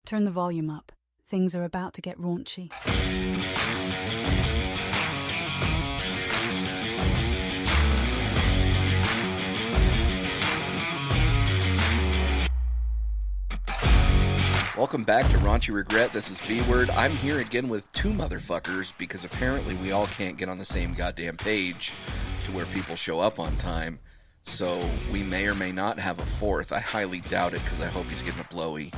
Turn the volume up. Things are about to get raunchy. Welcome back to Raunchy Regret. This is B-Word. I'm here again with two motherfuckers because apparently we all can't get on the same goddamn page to where people show up on time. So we may or may not have a fourth. I highly doubt it because I hope he's getting a blowy.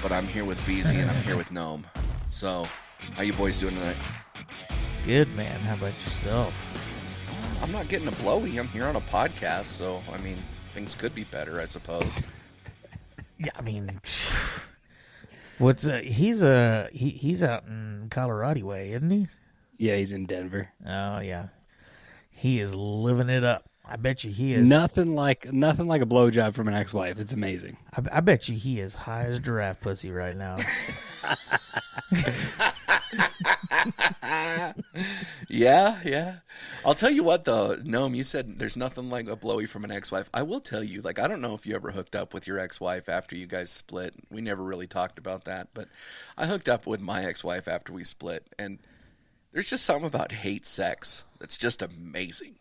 But I'm here with Beezy and I'm here with Gnome. So, how you boys doing tonight? Good, man. How about yourself? I'm not getting a blowy. I'm here on a podcast, so, I mean, things could be better, I suppose. Yeah, I mean, he's out in Colorado way, isn't he? Yeah, he's in Denver. Oh, yeah. He is living it up. I bet you he is. Nothing like a blowjob from an ex-wife. It's amazing. I bet you he is high as giraffe pussy right now. Yeah. I'll tell you what, though, Gnome, you said there's nothing like a blowy from an ex-wife. I will tell you, I don't know if you ever hooked up with your ex-wife after you guys split. We never really talked about that, but I hooked up with my ex-wife after we split, and there's just something about hate sex that's just amazing.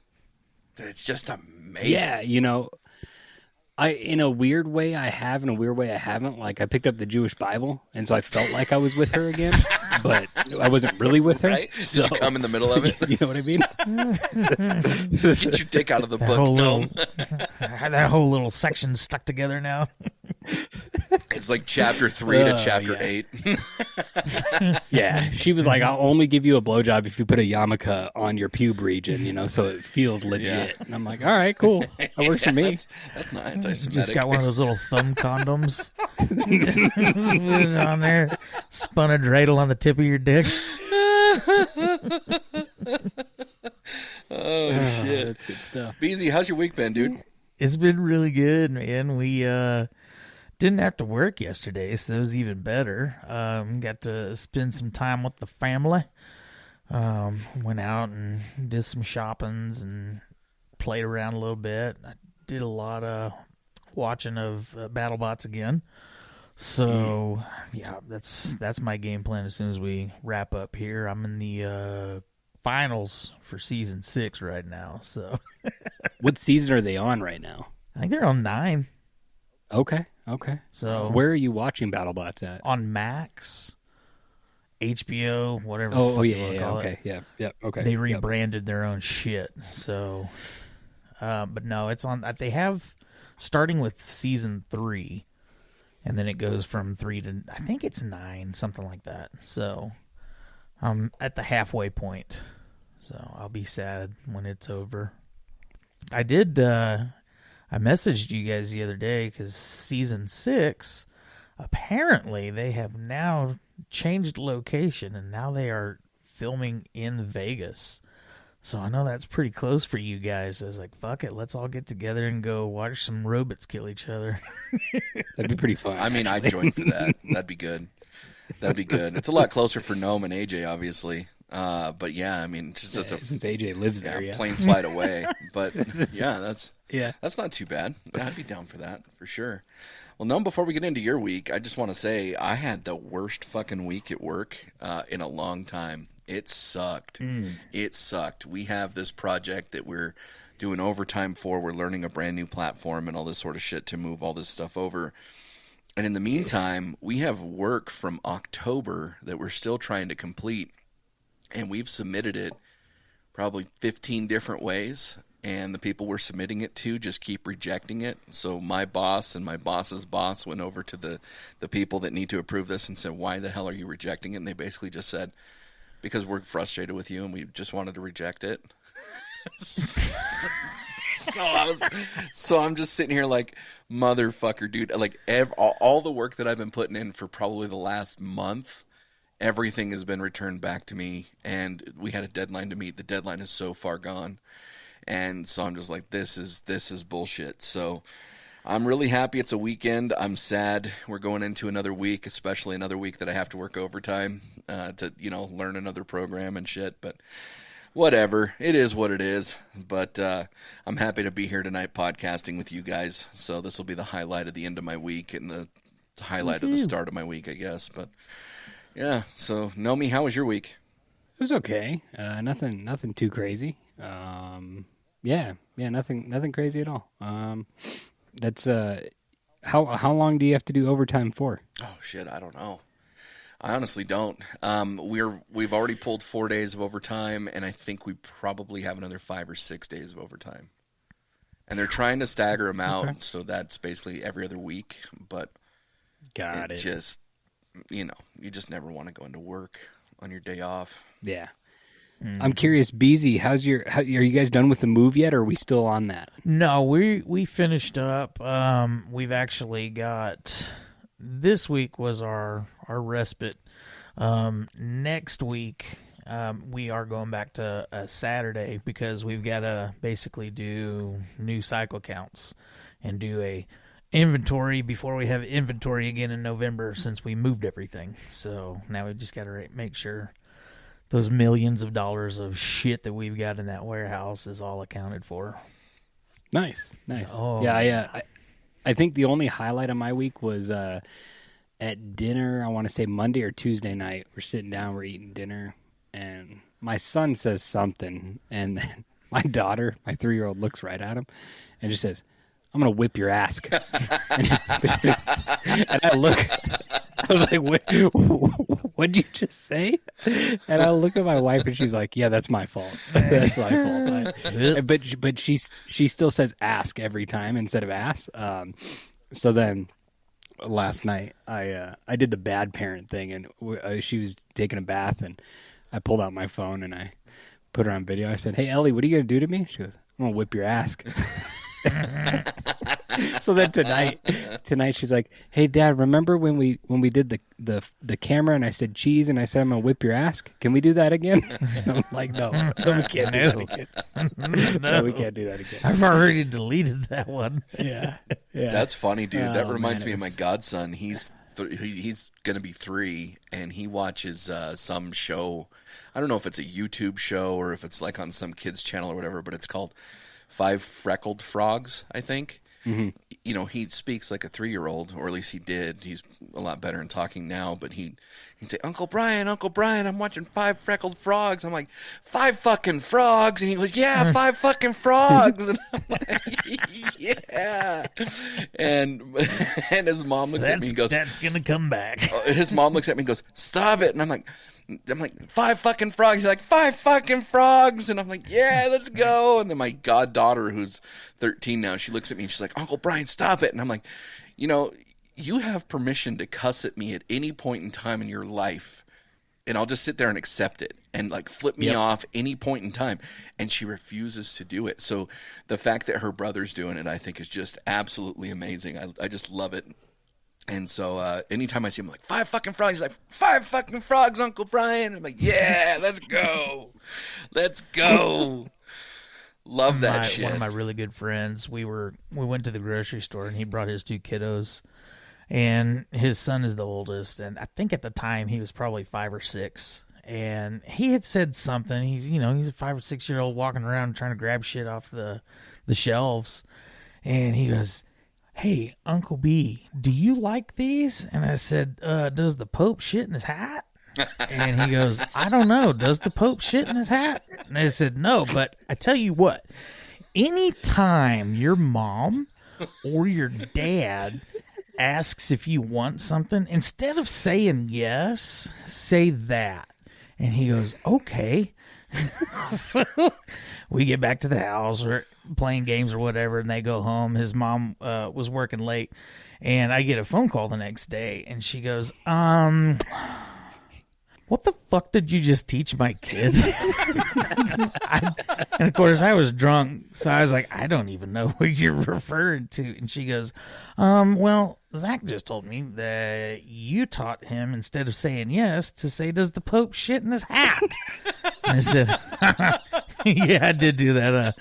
It's just amazing. Yeah, in a weird way I have, in a weird way I haven't. Like, I picked up the Jewish Bible, and so I felt like I was with her again, but I wasn't really with her. Right? So, did you come in the middle of it? You know what I mean? Get your dick out of the book. That whole little section stuck together now. It's like chapter 3 to chapter 8. Yeah, she was like, I'll only give you a blowjob if you put a yarmulke on your pube region, so it feels legit. Yeah. And I'm like, all right, cool. That works for me. That's not anti-Semitic. Just got one of those little thumb condoms. Put it on there. Spun a dreidel on the tip of your dick. Oh, shit. That's good stuff. Beezy, how's your week been, dude? It's been really good, man. We didn't have to work yesterday, so that was even better. Got to spend some time with the family. Went out and did some shoppings and played around a little bit. I did a lot of watching of BattleBots again. So, yeah, that's my game plan as soon as we wrap up here. I'm in the finals for Season 6 right now. So, What season are they on right now? I think they're on 9. Okay. So Where are you watching BattleBots at? on Max, HBO, whatever. Oh, you yeah, wanna call okay, it. yeah, okay. They rebranded their own shit. So, but no, it's on. They have starting with Season 3, and then it goes from 3 to I think it's 9, something like that. So, I'm at the halfway point. So I'll be sad when it's over. I did. I messaged you guys the other day because Season 6, apparently they have now changed location and now they are filming in Vegas. So I know that's pretty close for you guys. I was like, fuck it, let's all get together and go watch some robots kill each other. That'd be pretty fun. I mean, I'd join for that. That'd be good. It's a lot closer for Gnome and AJ, obviously. But yeah, I mean, just since AJ lives there, yeah. Plane flight away. But yeah, that's not too bad. Yeah, I'd be down for that for sure. Well, Gnome, before we get into your week, I just want to say I had the worst fucking week at work in a long time. It sucked. It sucked. We have this project that we're doing overtime for. We're learning a brand new platform and all this sort of shit to move all this stuff over. And in the meantime, we have work from October that we're still trying to complete. And we've submitted it probably 15 different ways. And the people we're submitting it to just keep rejecting it. So my boss and my boss's boss went over to the people that need to approve this and said, why the hell are you rejecting it? And they basically just said, because we're frustrated with you and we just wanted to reject it. So I'm just sitting here like, motherfucker, dude. Like all the work that I've been putting in for probably the last month, everything has been returned back to me. And we had a deadline to meet. The deadline is so far gone. And so I'm just like, this is bullshit. So I'm really happy it's a weekend. I'm sad we're going into another week, especially another week that I have to work overtime to, learn another program and shit. But whatever. It is what it is. But I'm happy to be here tonight podcasting with you guys. So this will be the highlight of the end of my week and the highlight of the start of my week, I guess. But yeah, so Nomi, how was your week? It was okay. Nothing too crazy. Nothing crazy at all. That's how long do you have to do overtime for? Oh shit, I don't know. I honestly don't. We've already pulled 4 days of overtime, and I think we probably have another 5 or 6 days of overtime. And they're trying to stagger them out, so that's basically every other week. But Got it. Just, you just never want to go into work on your day off. Yeah. I'm curious, Beezy, are you guys done with the move yet, or are we still on that? No, we finished up. We've actually got, this week was our respite. Next week, we are going back to a Saturday because we've got to basically do new cycle counts and do a inventory before we have inventory again in November since we moved everything. So now we just got to make sure those millions of dollars of shit that we've got in that warehouse is all accounted for. Nice. Oh, yeah. I think the only highlight of my week was at dinner. I want to say Monday or Tuesday night. We're sitting down, we're eating dinner, and my son says something, and then my daughter, my 3-year-old, looks right at him and just says, "I'm gonna whip your ass." and I look. I was like, what'd you just say? And I look at my wife and she's like, yeah, that's my fault. That's my fault. But she still says ask every time instead of ass. So then last night I did the bad parent thing, and she was taking a bath, and I pulled out my phone and I put her on video. I said, "Hey, Ellie, what are you going to do to me?" She goes, "I'm going to whip your ass." So then tonight she's like, "Hey, Dad, remember when we did the camera and I said cheese and I said I'm gonna whip your ass? Can we do that again?" And I'm like, no, we can't do that again. No, we can't do that again. I've already deleted that one. Yeah. That's funny, dude. That reminds me of my was... godson. He's gonna be 3, and he watches some show. I don't know if it's a YouTube show or if it's like on some kids channel or whatever, but it's called 5 Freckled Frogs, I think. Mm-hmm. He speaks like a 3-year-old, or at least he did. He's a lot better in talking now, but he'd say, Uncle Brian, I'm watching 5 Freckled Frogs. I'm like, 5 fucking frogs? And he goes, yeah, 5 fucking frogs. And I'm like, yeah. And his mom looks at me and goes, that's going to come back. His mom looks at me and goes, stop it. And I'm like, 5 fucking frogs. He's like, 5 fucking frogs. And I'm like, yeah, let's go. And then my goddaughter, who's 13 now, she looks at me and she's like, Uncle Brian, stop it. And I'm like, you have permission to cuss at me at any point in time in your life, and I'll just sit there and accept it and like flip me off any point in time. And she refuses to do it. So the fact that her brother's doing it, I think, is just absolutely amazing. I just love it. And so anytime I see him, like, 5 fucking frogs, he's like, 5 fucking frogs, Uncle Brian. I'm like, yeah, let's go. Let's go. Love that shit. One of my really good friends, we went to the grocery store, and he brought his 2 kiddos. And his son is the oldest, and I think at the time he was probably 5 or 6. And he had said something. He's a 5 or 6 year old walking around trying to grab shit off the shelves. And he goes, "Hey, Uncle B, do you like these?" And I said, "Does the Pope shit in his hat?" And he goes, "I don't know. Does the Pope shit in his hat?" And I said, "No, but I tell you what, anytime your mom or your dad asks if you want something, instead of saying yes, say that." And he goes, "Okay." So we get back to the house, we're playing games or whatever, and they go home. His mom was working late, and I get a phone call the next day, and she goes, "What the fuck did you just teach my kid?" And of course I was drunk, so I was like, "I don't even know what you're referring to." And she goes, "Well, Zach just told me that you taught him, instead of saying yes, to say, 'Does the Pope shit in his hat?'" I said, "Yeah, I did do that.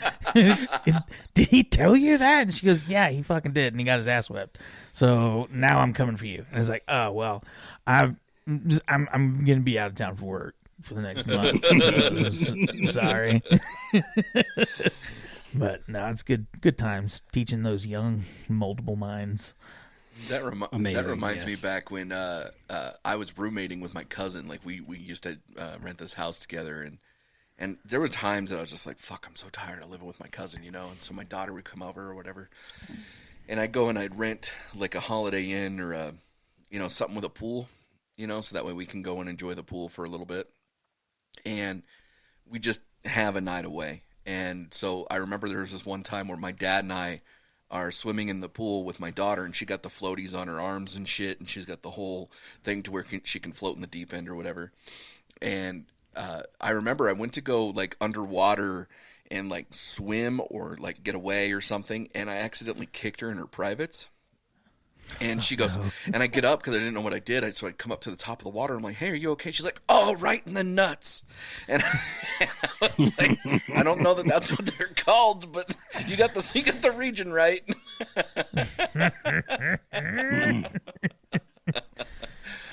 Did he tell you that?" And she goes, "Yeah, he fucking did, and he got his ass whipped. So now I'm coming for you." And I was like, "Oh, well, I'm going to be out of town for work for the next month. So, sorry." But no, it's good times teaching those young multiple minds. That Amazing, reminds me yes. back when I was roommating with my cousin. Like we used to rent this house together, and there were times that I was just like, "Fuck, I'm so tired of living with my cousin," you know. And so my daughter would come over or whatever, and I'd go and I'd rent like a Holiday Inn or something with a pool, so that way we can go and enjoy the pool for a little bit, and we just have a night away. And so I remember there was this one time where my dad and I are swimming in the pool with my daughter, and she got the floaties on her arms and shit, and she's got the whole thing to where she can float in the deep end or whatever. And I remember I went to go like underwater and like swim or like get away or something, and I accidentally kicked her in her privates. And she goes, and I get up because I didn't know what I did. So I come up to the top of the water. I'm like, "Hey, are you okay?" She's like, "Oh, right in the nuts." And I was like, I don't know that that's what they're called, but you got the region right.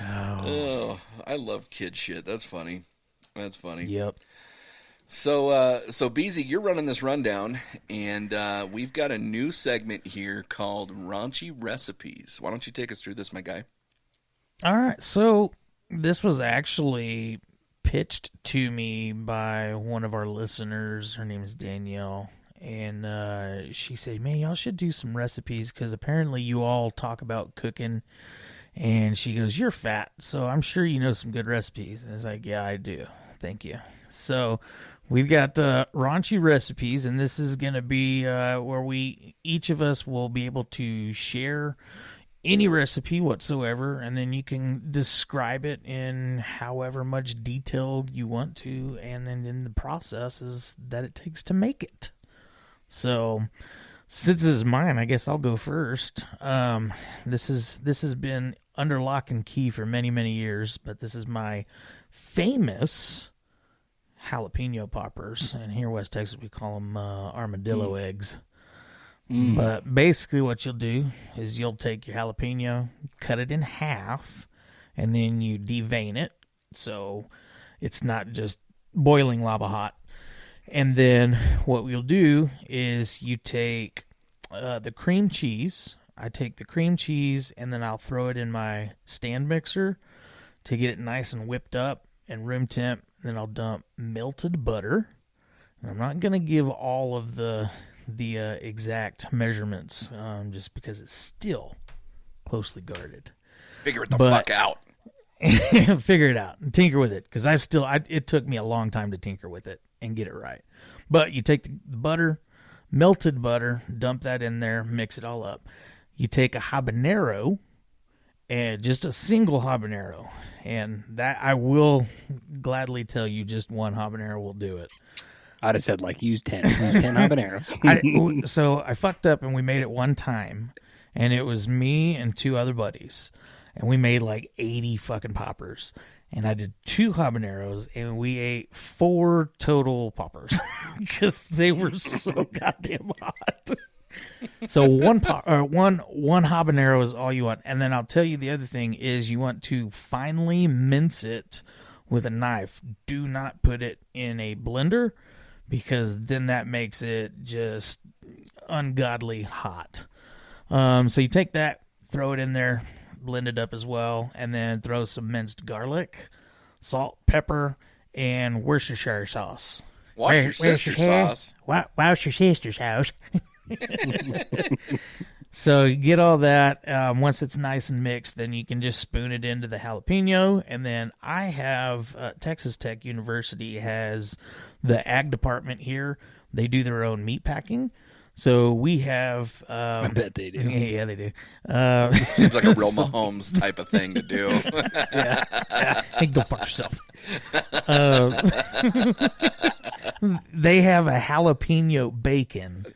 Oh, I love kid shit. That's funny. That's funny. Yep. So Beezy, you're running this rundown, and we've got a new segment here called Raunchy Recipes. Why don't you take us through this, my guy? All right. So this was actually pitched to me by one of our listeners. Her name is Danielle, and she said, "Man, y'all should do some recipes because apparently you all talk about cooking." And she goes, "You're fat, so I'm sure you know some good recipes." And I was like, "Yeah, I do. Thank you." So we've got Raunchy Recipes, and this is going to be where each of us will be able to share any recipe whatsoever, and then you can describe it in however much detail you want to, and then in the processes that it takes to make it. So since this is mine, I guess I'll go first. This has been under lock and key for many, many years, but this is my famous jalapeno poppers, and here in West Texas we call them armadillo eggs. But basically what you'll do is you'll take your jalapeno, cut it in half, and then you devein it so it's not just boiling lava hot. And then what we'll do is you take the cream cheese. I take the cream cheese, and then I'll throw it in my stand mixer to get it nice and whipped up and room temp. Then I'll dump melted butter. And I'm not going to give all of the exact measurements just because it's still closely guarded. Figure it the fuck out. Figure it out and tinker with it because it took me a long time to tinker with it and get it right. But you take the butter, melted butter, dump that in there, mix it all up. You take a habanero, and just a single habanero, and that I will gladly tell you just one habanero will do it. I'd have said, use 10 habaneros. So I fucked up, and we made it one time, and it was me and two other buddies, and we made 80 fucking poppers. And I did 2 habaneros, and we ate 4 total poppers because they were so goddamn hot. So one habanero is all you want, and then I'll tell you the other thing is you want to finely mince it with a knife. Do not put it in a blender because then that makes it just ungodly hot. So you take that, throw it in there, blend it up as well, and then throw some minced garlic, salt, pepper, and Worcestershire sauce. Where's your sister's sauce? Where's your sister's house? So you get all that. Once it's nice and mixed, then you can just spoon it into the jalapeno. And then I have Texas Tech University has the ag department here. They do their own meat packing. So we have... I bet they do. Yeah, they do. Seems like a real Mahomes type of thing to do. yeah. Hey, go fuck yourself. They have a jalapeno bacon.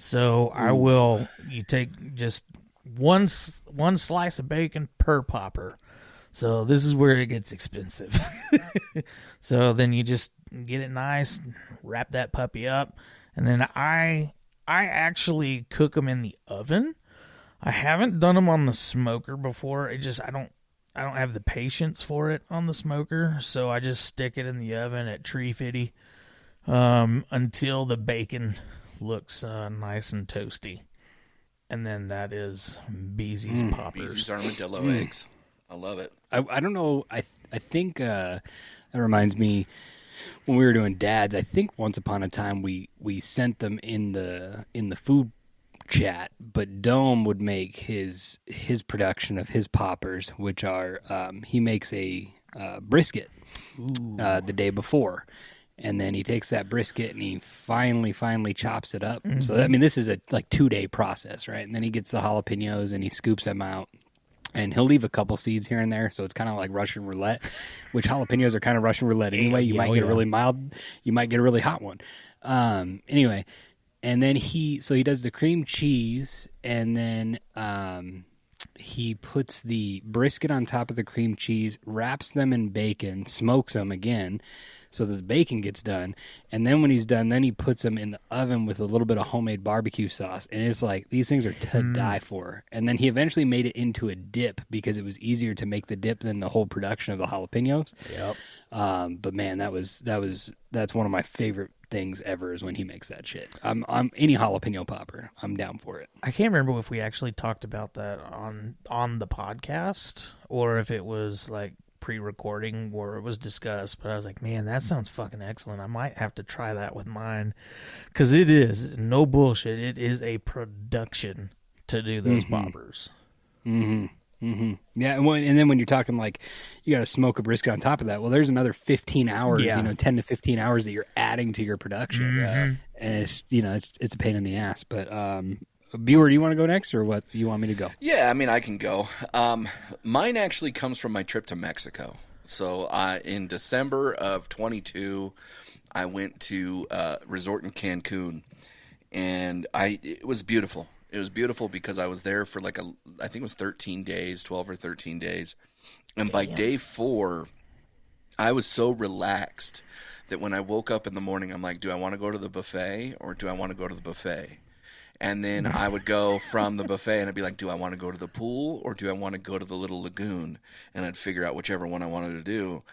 So you take just one slice of bacon per popper. So this is where it gets expensive. So then you just get it nice, wrap that puppy up, and then I actually cook them in the oven. I haven't done them on the smoker before. I don't have the patience for it on the smoker, so I just stick it in the oven at 350 until the bacon looks nice and toasty. And then that is Beezy's poppers. Beezy's armadillo eggs. I love it. I don't know. I think that reminds me when we were doing dads. I think once upon a time we sent them in the food chat, but Dome would make his production of his poppers, which are he makes a brisket the day before. And then he takes that brisket and he finally chops it up. Mm-hmm. So, I mean, this is a 2-day process, right? And then he gets the jalapenos and he scoops them out. And he'll leave a couple seeds here and there. So it's kind of like Russian roulette, which jalapenos are kind of Russian roulette anyway. You might get a really mild, you might get a really hot one. Anyway, and then he does the cream cheese and then he puts the brisket on top of the cream cheese, wraps them in bacon, smokes them again, so that the bacon gets done. And then when he's done, then he puts them in the oven with a little bit of homemade barbecue sauce. And it's like, these things are to die for. And then he eventually made it into a dip because it was easier to make the dip than the whole production of the jalapenos. Yep. But man, that's one of my favorite things ever is when he makes that shit. I'm any jalapeno popper, I'm down for it. I can't remember if we actually talked about that on the podcast or if it was like pre-recording where it was discussed, but I was like, man, that sounds fucking excellent. I might have to try that with mine because it is no bullshit. It is a production to do those poppers. Yeah, and then when you're talking like you got to smoke a brisket on top of that, well, there's another 15 hours, 10 to 15 hours that you're adding to your production, and it's it's a pain in the ass. But Bueller, do you want to go next, or what? Do you want me to go? Yeah, I mean, I can go. Mine actually comes from my trip to Mexico. So in December of 22, I went to a resort in Cancun, and it was beautiful. It was beautiful because I was there for I think it was 13 days, 12 or 13 days. And by day 4, I was so relaxed that when I woke up in the morning, I'm like, do I want to go to the buffet or do I want to go to the buffet? And then I would go from the buffet and I'd be like, do I want to go to the pool or do I want to go to the little lagoon? And I'd figure out whichever one I wanted to do.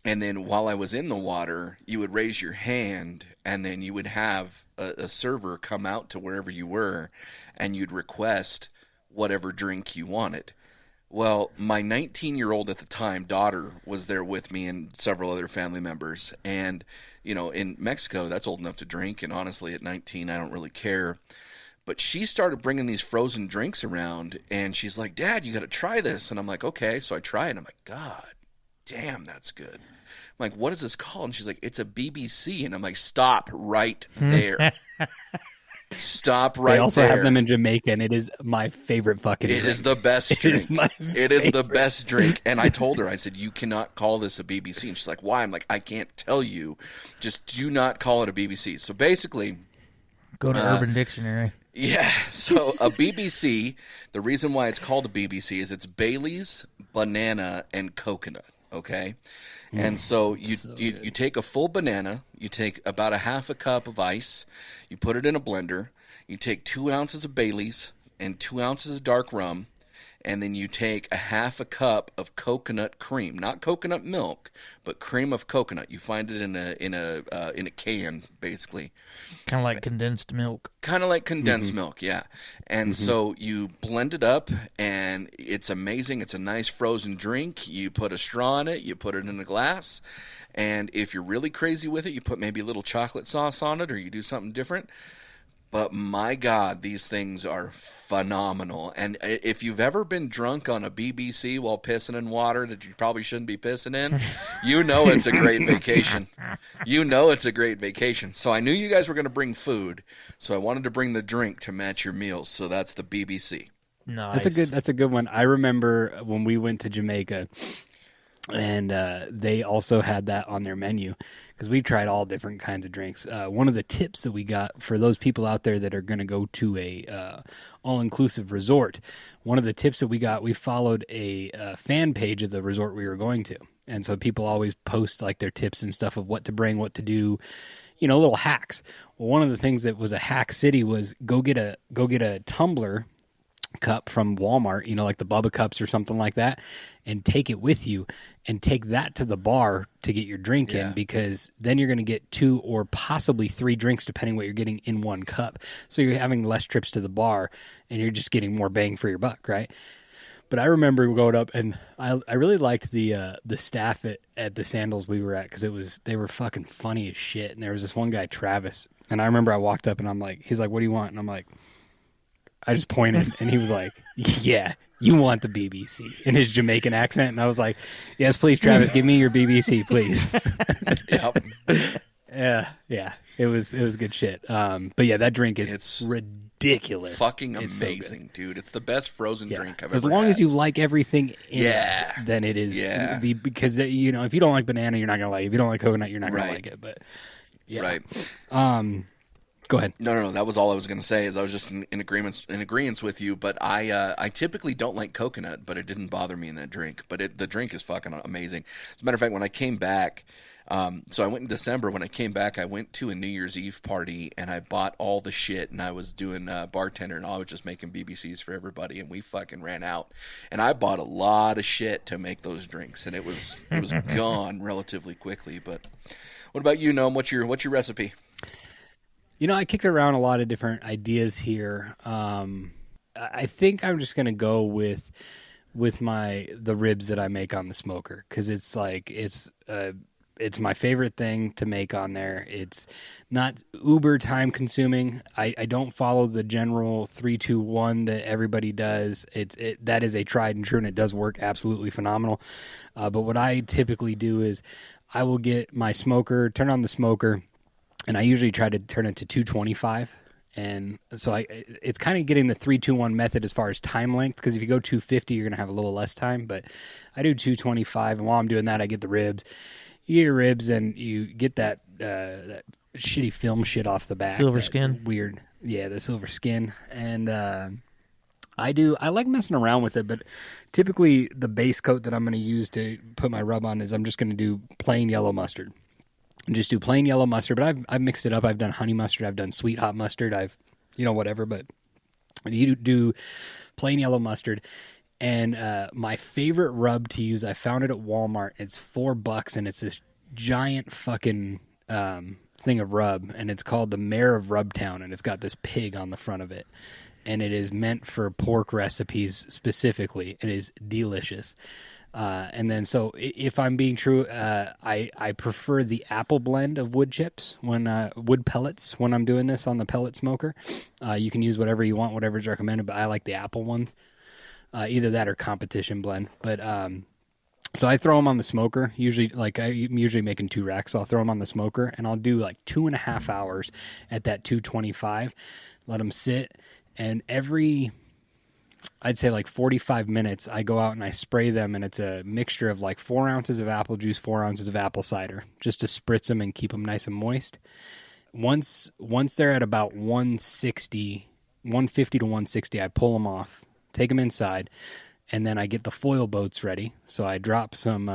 And then while I was in the water, you would raise your hand and then you would have a server come out to wherever you were and you'd request whatever drink you wanted. Well, my 19-year-old at the time daughter was there with me and several other family members. And, in Mexico, that's old enough to drink. And honestly, at 19, I don't really care. But she started bringing these frozen drinks around, and she's like, Dad, you got to try this. And I'm like, okay. So I try it, and I'm like, God damn, that's good. I'm like, what is this called? And she's like, it's a BBC. And I'm like, stop right there. Stop right there. They also have them in Jamaica, and it is my favorite fucking drink. It is the best drink. It is the best drink. And I told her, I said, you cannot call this a BBC. And she's like, why? I'm like, I can't tell you. Just do not call it a BBC. So basically... Go to Urban Dictionary. Yeah, so a BBC, the reason why it's called a BBC is it's Bailey's, banana, and coconut, okay? And so you take a full banana, you take about a half a cup of ice, you put it in a blender, you take 2 ounces of Bailey's and 2 ounces of dark rum, and then you take a half a cup of coconut cream, not coconut milk, but cream of coconut. You find it in a can, basically. Kind of like condensed milk. Kind of like condensed milk, yeah. And so you blend it up, and it's amazing. It's a nice frozen drink. You put a straw in it. You put it in a glass. And if you're really crazy with it, you put maybe a little chocolate sauce on it, or you do something different. But my God, these things are phenomenal. And if you've ever been drunk on a BBC while pissing in water that you probably shouldn't be pissing in, it's a great vacation. It's a great vacation. So I knew you guys were going to bring food, so I wanted to bring the drink to match your meals. So that's the BBC. Nice. That's a good one. I remember when we went to Jamaica, and they also had that on their menu. Because we tried all different kinds of drinks. One of the tips that we got for those people out there that are going to go to a all-inclusive resort, one of the tips that we got, we followed a fan page of the resort we were going to. And so people always post like their tips and stuff of what to bring, what to do, little hacks. Well, one of the things that was a hack city was go get a tumbler cup from Walmart, like the Bubba cups or something like that, and take it with you and take that to the bar to get your drink in, because then you're going to get 2 or possibly 3 drinks depending what you're getting in one cup. So you're having less trips to the bar and you're just getting more bang for your buck, right? But I remember going up, and I really liked the staff at the Sandals we were at, because they were fucking funny as shit. And there was this one guy, Travis, and I remember I walked up and he's like, "What do you want?" And I'm like, I just pointed, and he was like, "Yeah, you want the BBC," in his Jamaican accent. And I was like, "Yes, please, Travis, give me your BBC, please." Yeah, it was good shit. But yeah, that drink is ridiculous. Fucking amazing, dude. It's the best frozen drink I've ever had. As long as you like everything in it, then it is. Yeah. Because if you don't like banana, you're not gonna like it. If you don't like coconut, you're not gonna like it. But yeah. Right. Go ahead. No. That was all I was going to say. Is I was just in agreement with you. But I typically don't like coconut, but it didn't bother me in that drink. But the drink is fucking amazing. As a matter of fact, when I came back, so I went in December. When I came back, I went to a New Year's Eve party and I bought all the shit. And I was doing bartender, and I was just making BBCs for everybody. And we fucking ran out. And I bought a lot of shit to make those drinks, and it was gone relatively quickly. But what about you, Noam? What's your recipe? I kicked around a lot of different ideas here. I think I'm just going to go with the ribs that I make on the smoker, because it's my favorite thing to make on there. It's not uber time consuming. I don't follow the general 3-2-1 that everybody does. That is a tried and true, and it does work absolutely phenomenal. But what I typically do is I will get my smoker, turn on the smoker, and I usually try to turn it to 225. And so it's kind of getting the 3-2-1 method as far as time length, because if you go 250, you're going to have a little less time. But I do 225, and while I'm doing that, I get the ribs. You get your ribs, and you get that shitty film shit off the back. Silver skin. Weird. Yeah, the silver skin. And I like messing around with it, but typically the base coat that I'm going to use to put my rub on is I'm just going to do plain yellow mustard. Just do plain yellow mustard, but I've mixed it up. I've done honey mustard. I've done sweet hot mustard. I've, whatever, but you do plain yellow mustard. And my favorite rub to use, I found it at Walmart. It's $4, and it's this giant fucking thing of rub, and it's called the Mayor of Rubtown, and it's got this pig on the front of it. And it is meant for pork recipes specifically. It is delicious. And then, so if I'm being true, I prefer the apple blend of wood chips wood pellets when I'm doing this on the pellet smoker. You can use whatever you want, whatever's recommended, but I like the apple ones. Either that or competition blend. But, so I throw them on the smoker. Usually, I'm usually making 2 racks, so I'll throw them on the smoker, and I'll do 2.5 hours at that 225. Let them sit, and I'd say 45 minutes, I go out and I spray them, and it's a mixture of 4 ounces of apple juice, 4 ounces of apple cider, just to spritz them and keep them nice and moist. Once they're at about 150 to 160, I pull them off, take them inside, and then I get the foil boats ready. So I drop some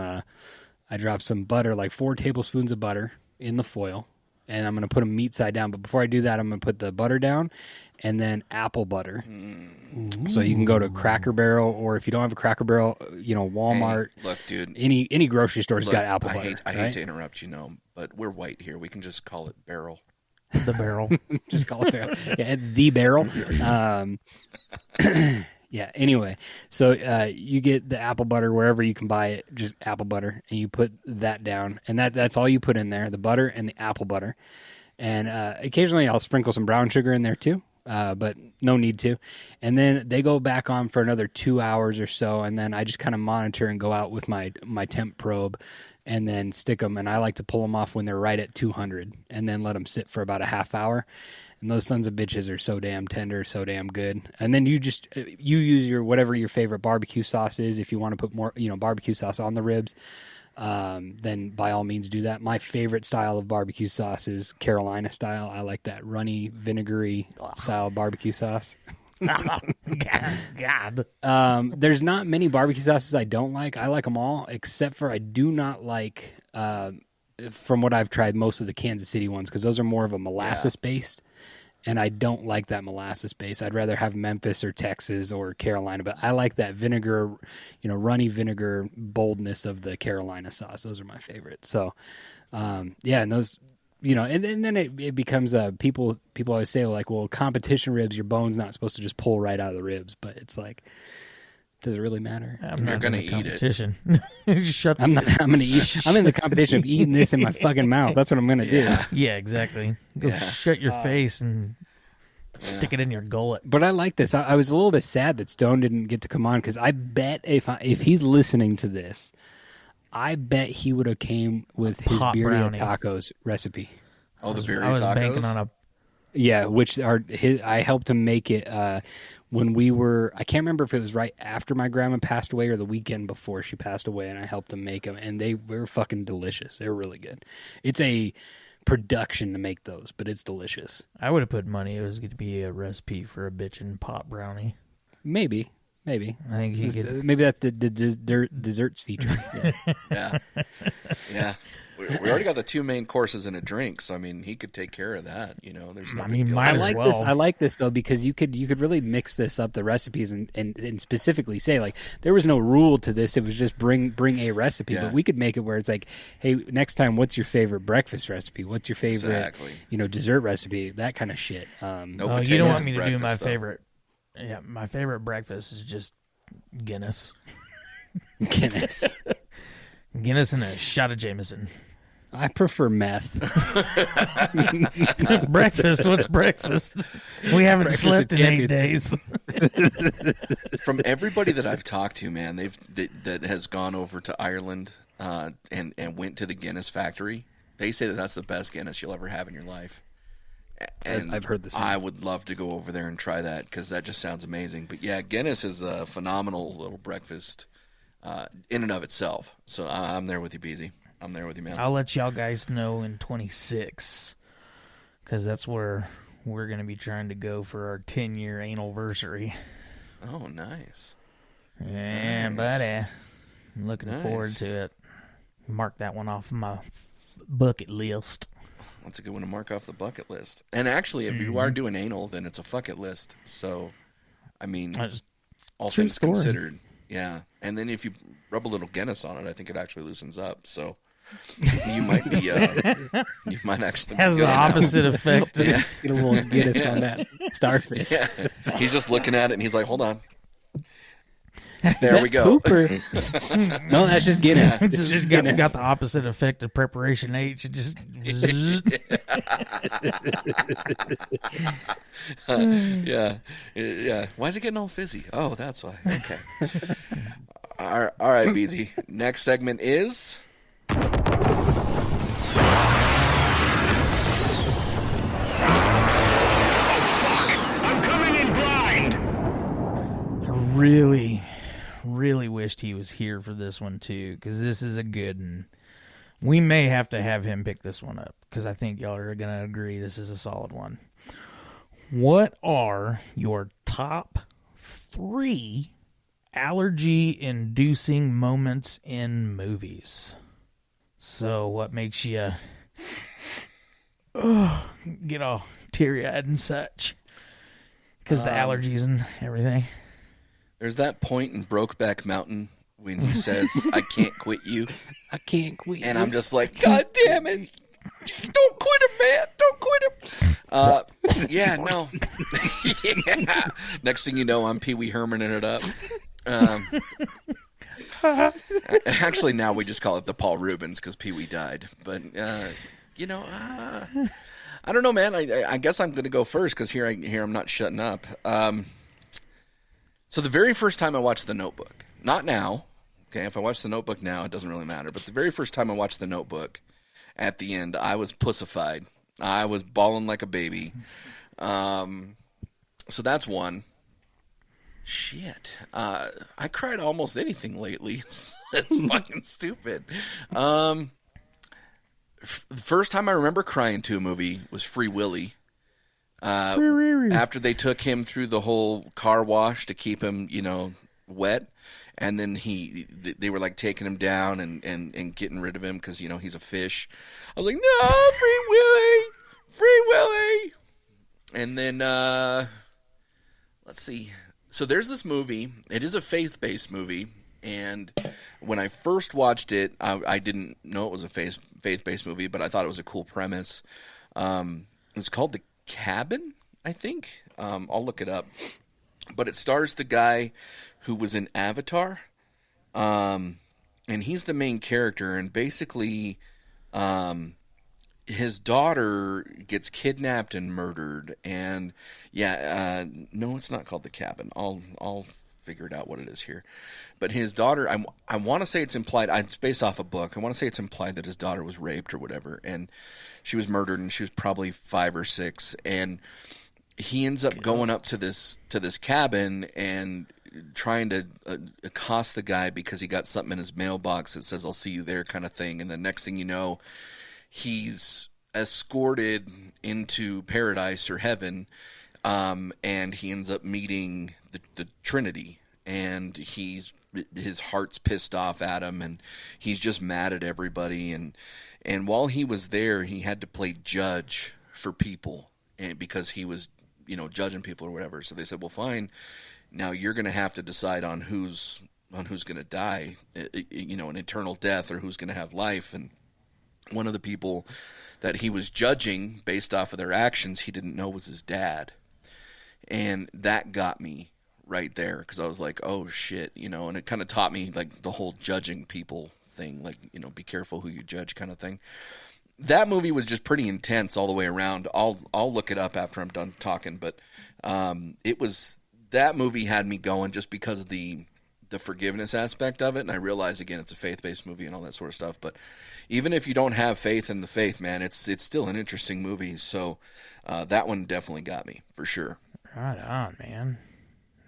butter, 4 tablespoons of butter in the foil, and I'm going to put them meat side down. But before I do that, I'm going to put the butter down, and then apple butter. So you can go to Cracker Barrel, or if you don't have a Cracker Barrel, Walmart. Hey, look, dude. Any grocery store's got apple butter. I hate to interrupt you, but we're white here. We can just call it Barrel. The Barrel. Just call it Barrel. Yeah, the Barrel. Yeah, anyway. So you get the apple butter wherever you can buy it, just apple butter, and you put that down. And that's all you put in there, the butter and the apple butter. And occasionally I'll sprinkle some brown sugar in there too. But no need to. And then they go back on for another 2 hours or so, and then I just kind of monitor and go out with my temp probe and then stick them. And I like to pull them off when they're right at 200 and then let them sit for about a half hour. And those sons of bitches are so damn tender, so damn good. And then you use whatever your favorite barbecue sauce is. If you want to put more, barbecue sauce on the ribs, then by all means do that. My favorite style of barbecue sauce is Carolina style. I like that runny, vinegary style barbecue sauce. God. There's not many barbecue sauces I don't like. I like them all, except for I do not like, from what I've tried, most of the Kansas City ones, because those are more of a molasses based. and I don't like that molasses base. I'd rather have Memphis or Texas or Carolina, but I like that vinegar, runny vinegar boldness of the Carolina sauce. Those are my favorites. So, yeah, and those, and then it becomes people always say like, well, competition ribs, your bone's not supposed to just pull right out of the ribs, but it's like, does it really matter? You're gonna eat it. I'm gonna eat. I'm in the competition of eating this in my fucking mouth. That's what I'm gonna do. Yeah, exactly. Go shut your face and stick it in your gullet. But I like this. I was a little bit sad that Stone didn't get to come on because I bet if he's listening to this, I bet he would have came with his birria tacos recipe. Oh, the birria tacos. I was banking on a. Yeah, which I helped him make it when we were. I can't remember if it was right after my grandma passed away or the weekend before she passed away, and I helped him make them, and they were fucking delicious. They were really good. It's a production to make those, but it's delicious. I would have put money it was going to be a recipe for a bitchin' pot brownie. Maybe. I think he could. Maybe that's the desserts feature. Yeah. We already got the 2 main courses and a drink, so I mean he could take care of that. There's no. I like this. I like this though because you could really mix this up the recipes and specifically say like there was no rule to this. It was just bring a recipe, but we could make it where it's like, hey, next time, what's your favorite breakfast recipe? What's your favorite dessert recipe? That kind of shit. You don't want me to do my favorite. Yeah, my favorite breakfast is just Guinness. Guinness and a shot of Jameson. I prefer meth. Breakfast? What's breakfast? We haven't slept in 8 days. From everybody that I've talked to, man, that has gone over to Ireland and went to the Guinness factory, they say that that's the best Guinness you'll ever have in your life. And I've heard this. I would love to go over there and try that because that just sounds amazing. But yeah, Guinness is a phenomenal little breakfast in and of itself. So I'm there with you, Beezy. I'm there with you, man. I'll let y'all guys know in 26 because that's where we're going to be trying to go for our 10-year anniversary. Oh, nice. Yeah, buddy. I'm looking forward to it. Mark that one off my bucket list. That's a good one to mark off the bucket list. And actually, if you are doing anal, then it's a fuck it list. So, I mean, all things considered. Yeah. And then if you rub a little Guinness on it, I think it actually loosens up. So, you might be, you might actually has the opposite effect. Yeah. Get a little Guinness on that starfish. Yeah. He's just looking at it and he's like, hold on. There we go. Pooper? No, that's just Guinness. It's just Guinness. Got the opposite effect of Preparation H. It just. Yeah. Why is it getting all fizzy? Oh, that's why. Okay. All right, Beezy. Next segment is. I'm coming in blind. I really wished he was here for this one too, because this is a good one. We may have to have him pick this one up because I think y'all are going to agree this is a solid one. What are your top 3 allergy-inducing moments in movies? So what makes you get all teary-eyed and such? Because the allergies and everything. There's that point in Brokeback Mountain when he says, I can't quit you. I can't quit. And I'm just like, God damn it. Don't quit him, man. Don't quit him. Yeah, no. Yeah. Next thing you know, I'm Pee Wee Hermaning it up. Actually, now we just call it the Paul Rubens because Pee Wee died. But, I don't know, man. I guess I'm going to go first because here I'm not shutting up. So the very first time I watched The Notebook, not now, okay, if I watch The Notebook now, it doesn't really matter, but the very first time I watched The Notebook, at the end, I was pussified. I was bawling like a baby. So that's one. Shit. I cried almost anything lately. It's fucking stupid. The first time I remember crying to a movie was Free Willy. After they took him through the whole car wash to keep him, wet, and then they were like taking him down and getting rid of him because he's a fish. I was like, no, Free Willy, And then, let's see. So there's this movie. It is a faith-based movie. And when I first watched it, I didn't know it was a faith-based movie, but I thought it was a cool premise. It's called The Cabin, I think. I'll look it up. But it stars the guy who was in Avatar. And he's the main character. And basically, his daughter gets kidnapped and murdered. And, no, it's not called The Cabin. I'll figure it out what it is here. But his daughter, I want to say it's implied, it's based off a book. I want to say it's implied that his daughter was raped or whatever. And she was murdered, and she was probably 5 or 6. And he ends up going up to this cabin and trying to accost the guy because he got something in his mailbox that says, "I'll see you there," kind of thing. And the next thing you know, he's escorted into paradise or heaven, and he ends up meeting the Trinity, and his heart's pissed off at him, and he's just mad at everybody. And while he was there, he had to play judge for people, and because he was, judging people or whatever. So they said, "Well, fine. Now you're going to have to decide on who's going to die, an eternal death, or who's going to have life." And one of the people that he was judging based off of their actions, he didn't know was his dad. And that got me right there, because I was like, oh shit, and it kind of taught me like the whole judging people thing, like, be careful who you judge kind of thing. That movie was just pretty intense all the way around. I'll look it up after I'm done talking, but that movie had me going just because of the forgiveness aspect of it. And I realize, again, it's a faith-based movie and all that sort of stuff, but even if you don't have faith in the faith, man, it's still an interesting movie. So that one definitely got me for sure. Right on, man.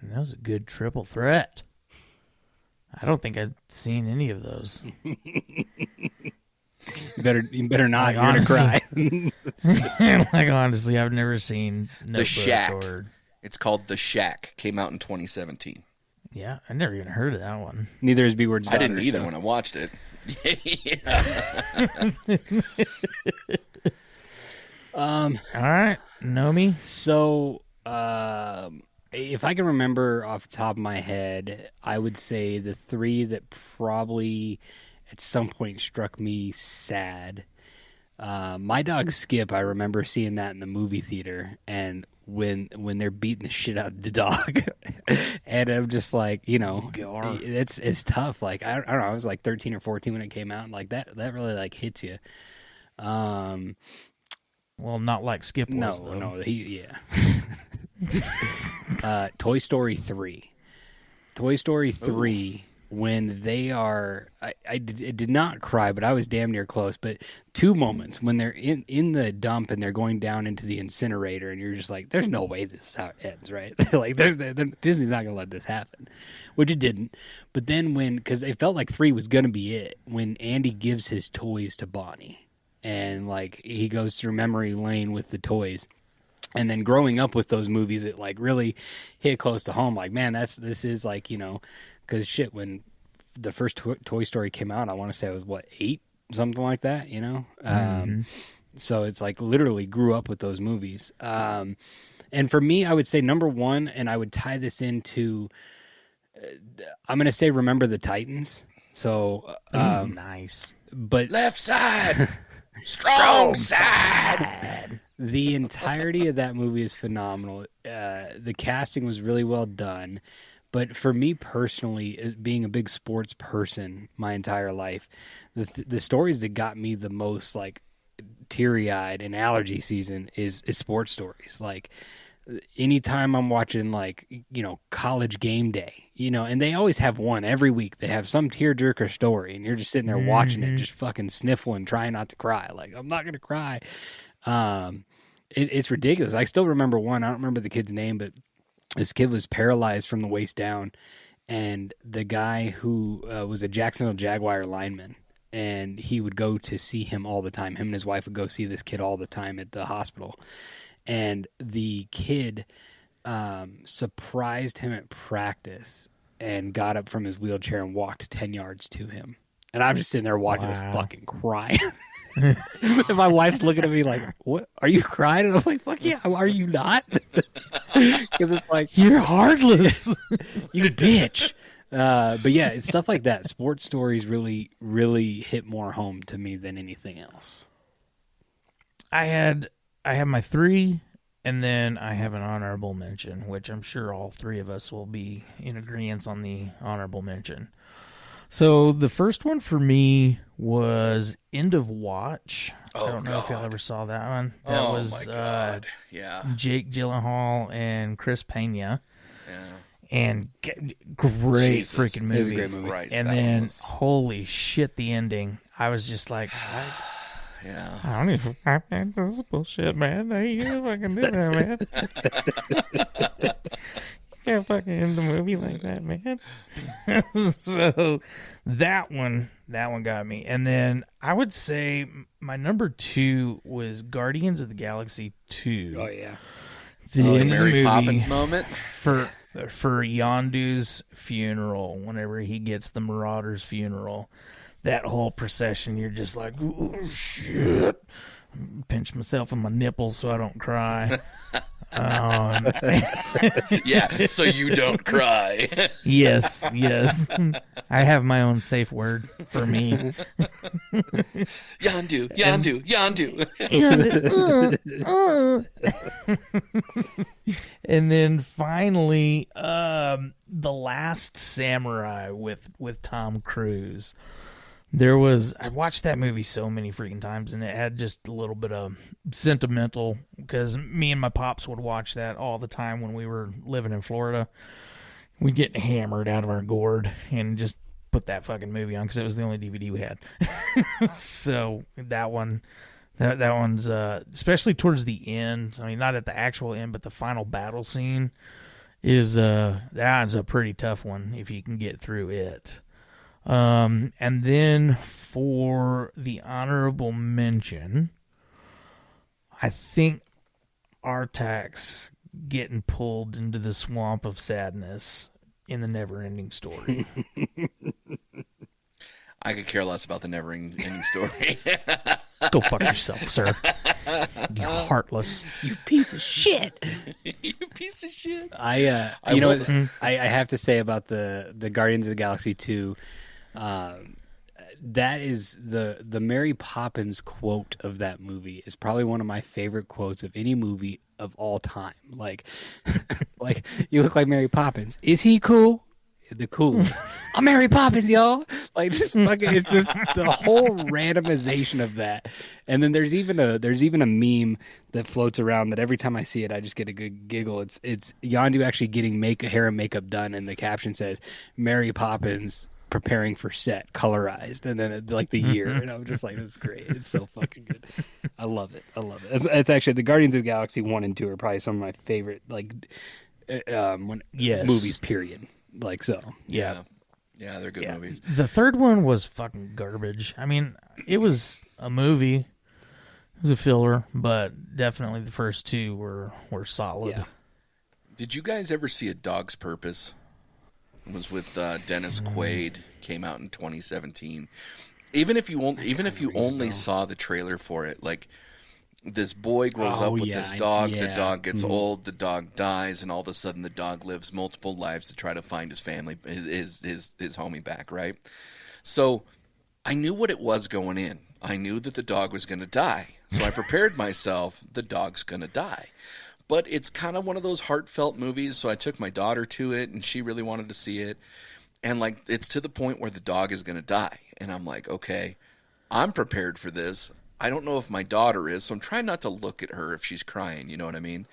That was a good triple threat. I don't think I'd seen any of those. You better not. You're gonna cry. Like, honestly, I've never seen Notebook. The Shack. It's called The Shack. Came out in 2017. Yeah, I never even heard of that one. Neither is B Word's daughter. I didn't either when I watched it. All right, Nomi. So, if I can remember off the top of my head, I would say the 3 that probably at some point struck me sad. My Dog Skip, I remember seeing that in the movie theater, and when they're beating the shit out of the dog, and I'm just like, it's tough. Like, I don't know, I was like 13 or 14 when it came out, and like that really like hits you. Well, not like Skip was, though. No, Toy Story 3. Toy Story 3, when they are... I did not cry, but I was damn near close. But 2 moments, when they're in the dump and they're going down into the incinerator, and you're just like, there's no way this is how it ends, right? Like, Disney's not going to let this happen, which it didn't. But then because it felt like 3 was going to be it, when Andy gives his toys to Bonnie, and like he goes through memory lane with the toys. And then growing up with those movies, it like really hit close to home. Like, man, this is like, because shit, when the first Toy Story came out, I want to say I was 8, something like that, So it's like literally grew up with those movies. And for me, I would say number 1, and I would tie this into, I'm going to say Remember the Titans. So nice, but left side, strong side. The entirety of that movie is phenomenal. The casting was really well done. But for me personally, as being a big sports person my entire life, the stories that got me the most like teary-eyed in allergy season is sports stories. Like anytime I'm watching like, College Game Day, and they always have one every week. They have some tearjerker story, and you're just sitting there watching it, just fucking sniffling, trying not to cry. Like, I'm not going to cry. It's ridiculous. I still remember one. I don't remember the kid's name, but this kid was paralyzed from the waist down, and the guy who was a Jacksonville Jaguar lineman, and he would go to see him all the time. Him and his wife would go see this kid all the time at the hospital, and the kid surprised him at practice and got up from his wheelchair and walked 10 yards to him. And I'm just sitting there watching it, fucking crying. And my wife's looking at me like, "What? Are you crying?" And I'm like, "Fuck yeah, are you not?" Because it's like, You're heartless. you bitch. But yeah, it's stuff like that. Sports stories really, really hit more home to me than anything else. I have my 3, and then I have an honorable mention, which I'm sure all 3 of us will be in agreement on the honorable mention. So the first one for me was End of Watch. Oh, I don't know if y'all ever saw that one. That Oh, was my God. Yeah. Jake Gyllenhaal and Chris Pena. Yeah. And great Jesus. freaking movie. It was a great movie. Christ, And that then, was- holy shit, the ending. I was just like, yeah. I don't even. This is bullshit, man. How you fucking do that, man? You can't fucking end the movie like that, man. So that one got me. And then I would say my number 2 was Guardians of the Galaxy 2. Oh yeah, The The end of Mary movie Poppins moment. for Yondu's funeral. Whenever he gets the Marauder's funeral, that whole procession, you're just like, oh shit. Pinch myself in my nipples so I don't cry. Yeah, so you don't cry. Yes. I have my own safe word for me. Yondu. And then finally, The Last Samurai with Tom Cruise. I watched that movie so many freaking times, and it had just a little bit of sentimental, because me and my pops would watch that all the time when we were living in Florida. We'd get hammered out of our gourd and just put that fucking movie on because it was the only DVD we had. So that one's especially towards the end. I mean, not at the actual end, but the final battle scene that's a pretty tough one if you can get through it. And then for the honorable mention, I think Artax getting pulled into the swamp of sadness in the Never-Ending Story. I could care less about the never-ending story. Go fuck yourself, sir. You heartless. you piece of shit. You piece of shit. I have to say about the Guardians of the Galaxy 2, that is the Mary Poppins quote of that movie is probably one of my favorite quotes of any movie of all time. Like, like, you look like Mary Poppins. Is he cool? The coolest. I'm Mary Poppins, y'all. Like, this fucking it's this the whole randomization of that. And then there's even a meme that floats around that every time I see it, I just get a good giggle. It's Yondu actually getting hair and makeup done, and the caption says Mary Poppins preparing for set, colorized, and then like the year, and I'm just like, that's great. It's so fucking good. I love it. It's actually the Guardians of the Galaxy 1 and 2 are probably some of my favorite movies. Period. Like so. Yeah, they're good movies. The third one was fucking garbage. I mean, it was a movie. It was a filler, but definitely the first 2 were solid. Yeah. Did you guys ever see A Dog's Purpose? It was with Dennis Quaid. Came out in 2017. Even if you only saw the trailer for it, like, this boy grows up with this dog. The dog gets old. The dog dies, and all of a sudden, the dog lives multiple lives to try to find his family, his homie back. Right. So I knew what it was going in. I knew that the dog was going to die. So I prepared myself. The dog's going to die. But it's kind of one of those heartfelt movies, so I took my daughter to it, and she really wanted to see it. And, like, it's to the point where the dog is going to die. And I'm like, okay, I'm prepared for this. I don't know if my daughter is, so I'm trying not to look at her if she's crying, you know what I mean?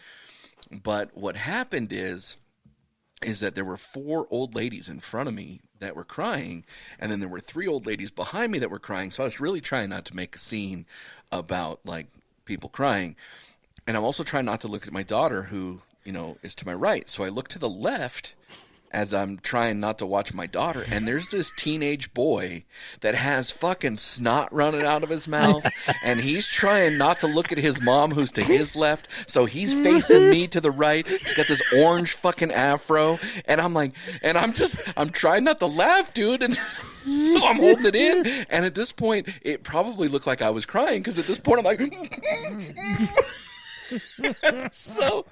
But what happened is that there were 4 old ladies in front of me that were crying, and then there were 3 old ladies behind me that were crying, so I was really trying not to make a scene about, like, people crying. And I'm also trying not to look at my daughter, who, you know, is to my right. So I look to the left, as I'm trying not to watch my daughter, and there's this teenage boy that has fucking snot running out of his mouth, and he's trying not to look at his mom who's to his left, so he's facing me to the right. He's got this orange fucking afro, and I'm trying not to laugh, dude, and so I'm holding it in, and at this point, it probably looked like I was crying, because at this point, I'm like... So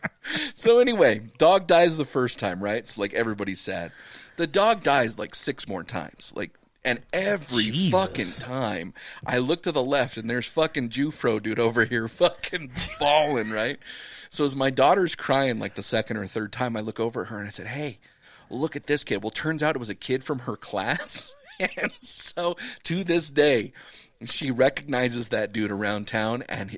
anyway, dog dies the first time, right? So like everybody's sad. The dog dies like 6 more times, and every fucking time I look to the left and there's fucking Jufro dude over here fucking bawling, right? So as my daughter's crying like the second or third time, I look over at her and I said, "Hey, look at this kid." Well, turns out it was a kid from her class, and so to this day, she recognizes that dude around town, and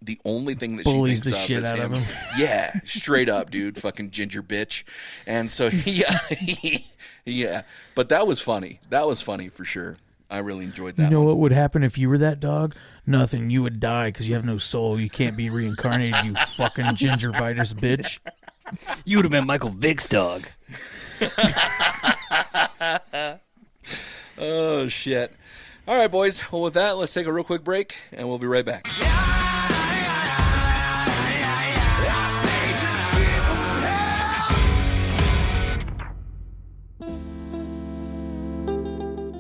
the only thing that bullies she thinks the shit is out him. of him. Yeah, straight up, dude, fucking ginger bitch. And so, yeah. But that was funny. That was funny for sure. I really enjoyed that. You know one. what would happen if you were that dog? Nothing. You would die because you have no soul. You can't be reincarnated, you fucking gingivitis bitch. You would have been Michael Vick's dog. Oh, shit. All right, boys. Well, with that, let's take a real quick break, and we'll be right back.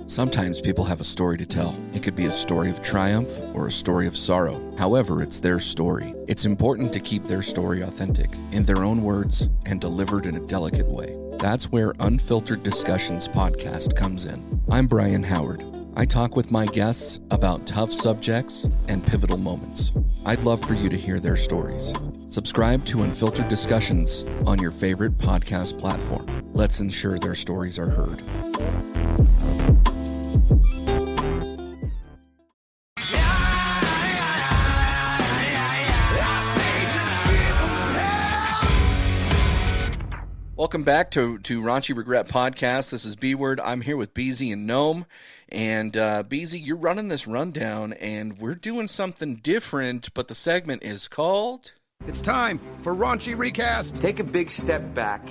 Sometimes people have a story to tell. It could be a story of triumph or a story of sorrow. However, it's their story. It's important to keep their story authentic, in their own words, and delivered in a delicate way. That's where Unfiltered Discussions podcast comes in. I'm Brian Howard. I talk with my guests about tough subjects and pivotal moments. I'd love for you to hear their stories. Subscribe to Unfiltered Discussions on your favorite podcast platform. Let's ensure their stories are heard. Welcome back to Raunchy Regret Podcast. This is B-Word. I'm here with Beezy and Gnome. And Beezy, you're running this rundown, and we're doing something different, but the segment is called... It's time for Raunchy Recast. Take a big step back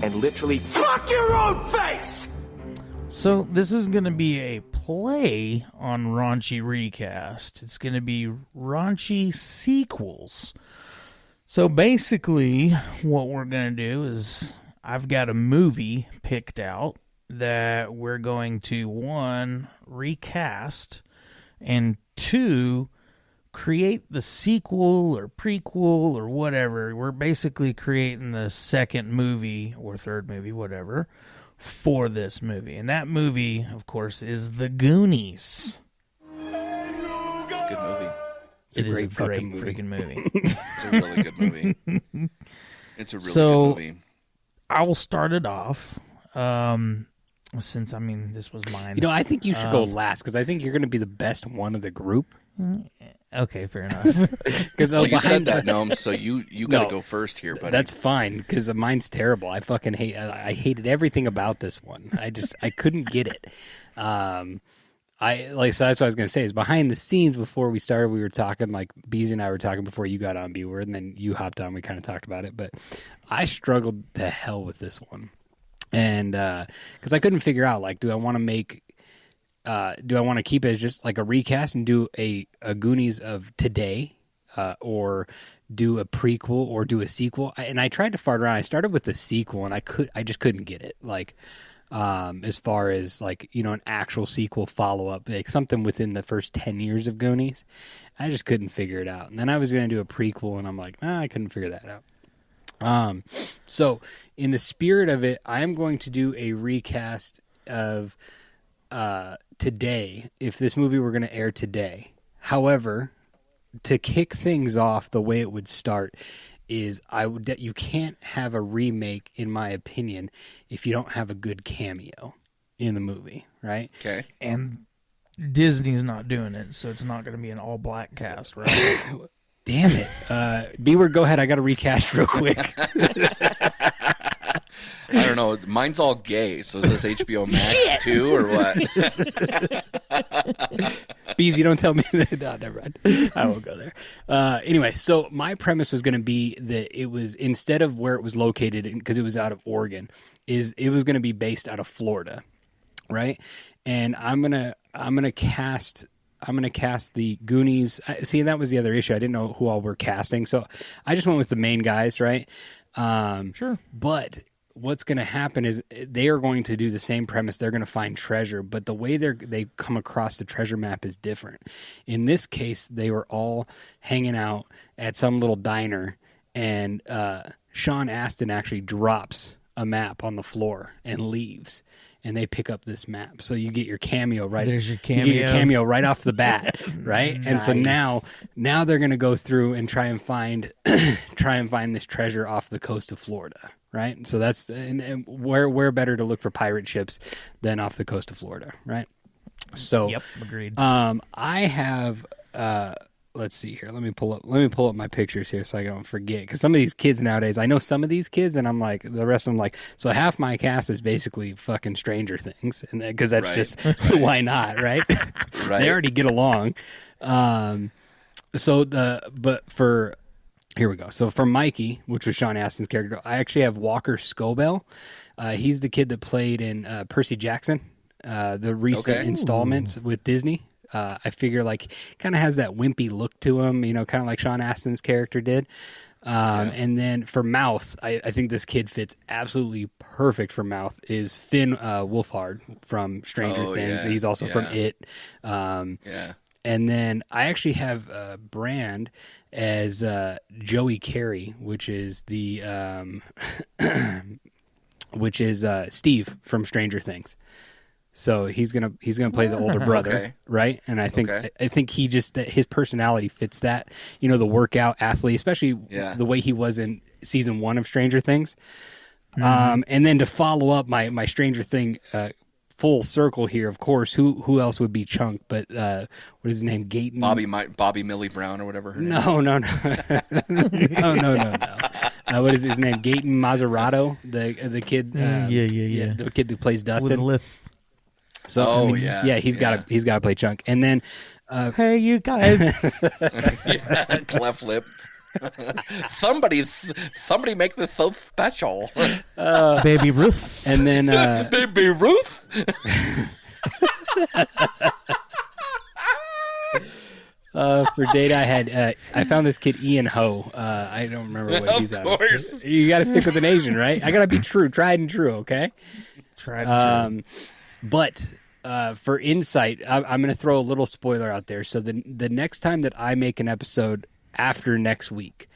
and literally fuck your own face! So this is going to be a play on Raunchy Recast. It's going to be raunchy sequels. So basically, what we're going to do is I've got a movie picked out that we're going to, 1, recast, and 2, create the sequel or prequel or whatever. We're basically creating the second movie or third movie, whatever, for this movie. And that movie, of course, is The Goonies. It's a good movie. It is a great freaking movie. It's a really good movie. It's a really good movie. I will start it off. Since, I mean, this was mine. You know, I think you should go last, because I think you're going to be the best one of the group. Okay, fair enough. Well, you said that, Gnome, so you got to go first here, buddy. That's fine, because mine's terrible. I hated everything about this one. I couldn't get it. So that's what I was going to say, is behind the scenes before we started, we were talking, like Beezy and I were talking before you got on B-Word, and then you hopped on, we kind of talked about it, but I struggled to hell with this one. And because I couldn't figure out, like, do I want to keep it as just like a recast and do a Goonies of today, or do a prequel or do a sequel? And I tried to fart around. I started with the sequel, and I just couldn't get it. Like, as far as, like, you know, an actual sequel follow-up, like something within the first 10 years of Goonies, I just couldn't figure it out. And then I was going to do a prequel, and I'm like, I couldn't figure that out. So in the spirit of it, I'm going to do a recast of today, if this movie were going to air today. However, to kick things off, the way it would start is you can't have a remake, in my opinion, if you don't have a good cameo in the movie, right? Okay. And Disney's not doing it, so it's not going to be an all-black cast, right? Damn it. B-Word, go ahead. I got to recast real quick. I don't know. Mine's all gay, so is this HBO Max too, or what? Beezy, don't tell me that. No, never mind. I won't go there. Anyway, so my premise was going to be that it was, instead of where it was located, because it was out of Oregon, it was going to be based out of Florida, right? And I'm gonna cast the Goonies. See, that was the other issue. I didn't know who all we're casting, so I just went with the main guys, right? Sure. But what's going to happen is they are going to do the same premise. They're going to find treasure, but the way they come across the treasure map is different. In this case, they were all hanging out at some little diner, and Sean Astin actually drops a map on the floor and leaves. And they pick up this map, so you get your cameo right. There's your cameo. You get your cameo right off the bat, right? Nice. And so now they're going to go through and try and find this treasure off the coast of Florida, right? So that's and where better to look for pirate ships than off the coast of Florida, right? So yep, agreed. I have. Let's see here. Let me pull up my pictures here so I don't forget. Because some of these kids nowadays, I know some of these kids, and I'm like, the rest of them like, so half my cast is basically fucking Stranger Things, and because that's just why not, right? Right. They already get along. Here we go. So for Mikey, which was Sean Astin's character, I actually have Walker Scobell. He's the kid that played in Percy Jackson, the recent installments with Disney. I figure like kind of has that wimpy look to him, kind of like Sean Astin's character did. And then for Mouth, I think this kid fits absolutely perfect for Mouth is Finn Wolfhard from Stranger Things. He's also from It. And then I actually have Brand as Joey Carey, which is the Steve from Stranger Things. So he's gonna play the older brother, right? And I think he just that his personality fits that, the workout athlete, especially the way he was in season 1 of Stranger Things. And then to follow up my Stranger Thing full circle here, of course, who else would be Chunk? But what is his name? Gayton Bobby Millie Brown or whatever. Her name no. No. What is his name? Gayton Mazzarato, the kid. The kid who plays Dustin. With a So he's got to play Chunk, and then hey, you guys, cleft lip. somebody make this so special, Baby Ruth, and then Baby Ruth. For data, I found this kid Ian Ho. I don't remember what he's at. Of course, you got to stick with an Asian, right? I got to be tried and true. Okay, tried and true. But for insight, I'm going to throw a little spoiler out there. So the next time that I make an episode after next week,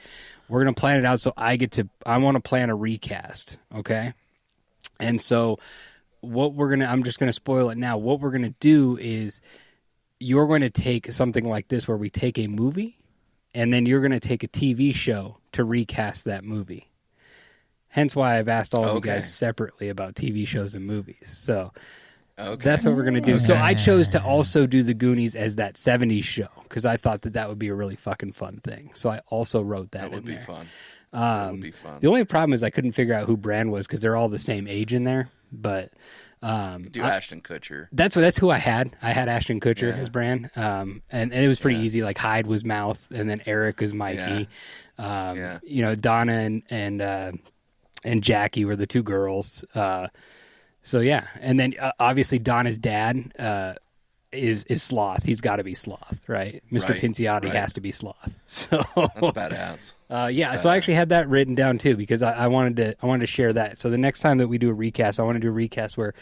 we're going to plan it out. So I want to plan a recast. Okay. And so I'm just going to spoil it now. What we're going to do is you're going to take something like this where we take a movie and then you're going to take a TV show to recast that movie. Hence why I've asked all of you guys separately about TV shows and movies. So that's what we're going to do. So I chose to also do the Goonies as that 70s show because I thought that would be a really fucking fun thing. So I also wrote that in there. That would be fun. The only problem is I couldn't figure out who Brand was because they're all the same age in there. But do Ashton Kutcher. That's who I had. I had Ashton Kutcher as Brand. And it was pretty easy. Like Hyde was Mouth and then Eric is Mikey. Donna and Jackie were the two girls. And then obviously Donna's dad is Sloth. He's got to be Sloth, right? Mr. Pinciotti has to be Sloth. So that's badass. So I actually had that written down too because I wanted to share that. So the next time that we do a recast, I want to do a recast where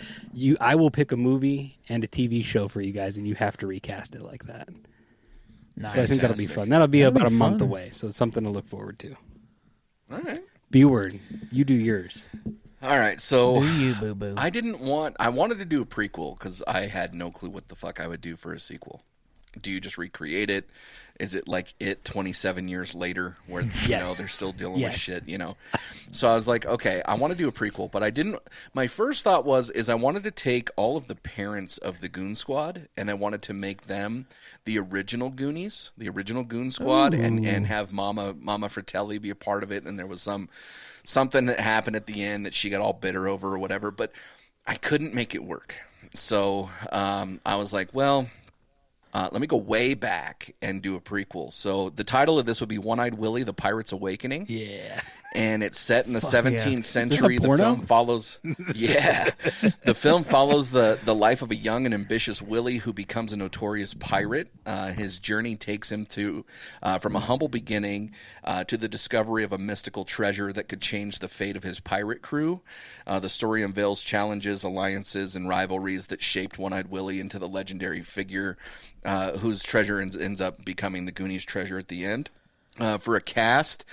I will pick a movie and a TV show for you guys, and you have to recast it like that. Nice. So I think that'll be fun. That'll be about a month away, so it's something to look forward to. All right. B-word, you do yours. All right, so you, boo-boo. I wanted to do a prequel because I had no clue what the fuck I would do for a sequel. Do you just recreate it? Is it like It 27 years later where they're still dealing with shit, So I was like, okay, I want to do a prequel, but I didn't. My first thought was I wanted to take all of the parents of the Goon Squad and I wanted to make them the original Goonies, the original Goon Squad, and have Mama Fratelli be a part of it. And there was something that happened at the end that she got all bitter over or whatever, but I couldn't make it work. So I was like, well, let me go way back and do a prequel. So the title of this would be One-Eyed Willie, The Pirate's Awakening. Yeah. And it's set in the 17th century. The film follows, the film follows the life of a young and ambitious Willie who becomes a notorious pirate. His journey takes him to from a humble beginning to the discovery of a mystical treasure that could change the fate of his pirate crew. The story unveils challenges, alliances, and rivalries that shaped One-Eyed Willie into the legendary figure whose treasure ends up becoming the Goonies' treasure at the end. For a cast,